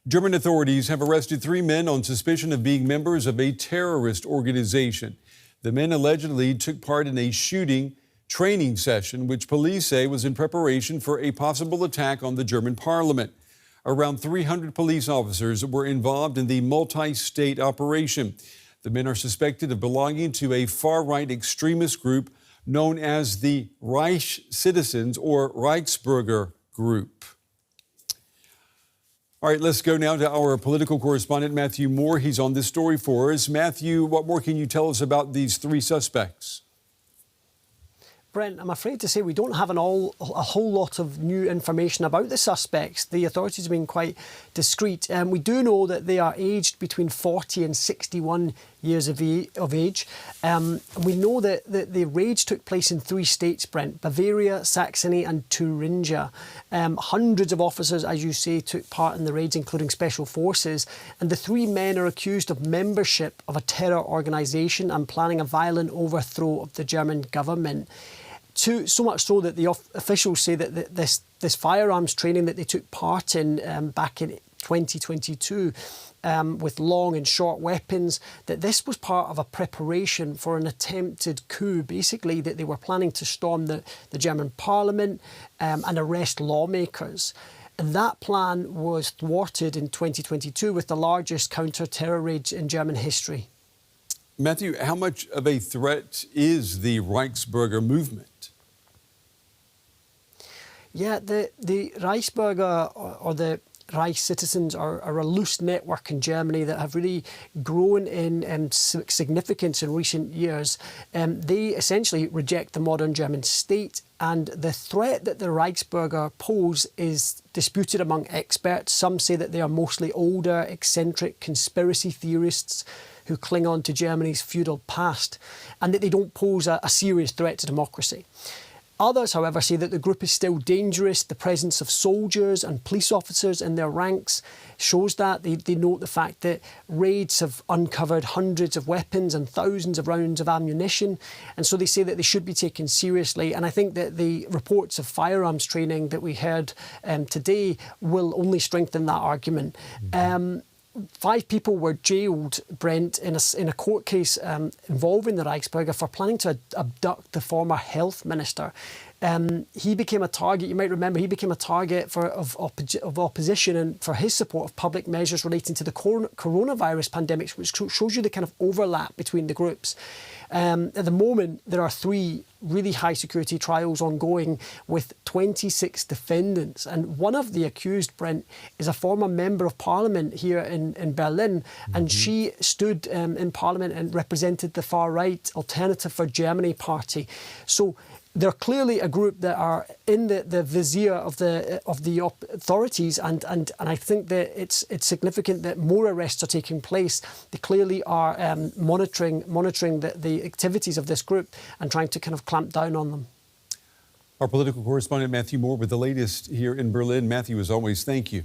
German authorities have arrested 3 men on suspicion of being members of a terrorist organization. The men allegedly took part in a shooting training session, which police say was in preparation for a possible attack on the German parliament. Around 300 police officers were involved in the multi-state operation. The men are suspected of belonging to a far-right extremist group known as the Reich Citizens or Reichsbürger group. All right, let's go now to our political correspondent, Matthew Moore. He's on this story for us. Matthew, what more can you tell us about these 3 suspects? Brent, I'm afraid to say we don't have a whole lot of new information about the suspects. The authorities have been quite discreet. We do know that they are aged between 40 and 61 years of age. We know that the raids took place in 3 states, Brent: Bavaria, Saxony and Thuringia. Hundreds of officers, as you say, took part in the raids, including special forces. And the 3 men are accused of membership of a terror organisation and planning a violent overthrow of the German government. So much so that the officials say that this firearms training that they took part in back in 2022 with long and short weapons, that this was part of a preparation for an attempted coup, basically that they were planning to storm the German parliament and arrest lawmakers. And that plan was thwarted in 2022 with the largest counter-terror raids in German history. Matthew, how much of a threat is the Reichsbürger movement? Yeah, the Reichsbürger or the Reich Citizens are a loose network in Germany that have really grown in significance in recent years. They essentially reject the modern German state, and the threat that the Reichsbürger pose is disputed among experts. Some say that they are mostly older, eccentric conspiracy theorists who cling on to Germany's feudal past, and that they don't pose a serious threat to democracy. Others, however, say that the group is still dangerous. The presence of soldiers and police officers in their ranks shows that. They note the fact that raids have uncovered hundreds of weapons and thousands of rounds of ammunition. And so they say that they should be taken seriously. And I think that the reports of firearms training that we heard today will only strengthen that argument. 5 people were jailed, Brent, in a court case involving the Reichsbürger for planning to abduct the former health minister. He became a target, you might remember, he became a target of opposition and for his support of public measures relating to the coronavirus pandemic, which shows you the kind of overlap between the groups. At the moment, there are 3 really high security trials ongoing with 26 defendants. And one of the accused, Brent, is a former member of parliament here in Berlin. And she stood in parliament and represented the far-right Alternative for Germany party. So they're clearly a group that are in the vizier of the authorities, and I think that it's significant that more arrests are taking place. They clearly are monitoring the activities of this group and trying to kind of clamp down on them. Our political correspondent Matthew Moore with the latest here in Berlin. Matthew, as always, thank you.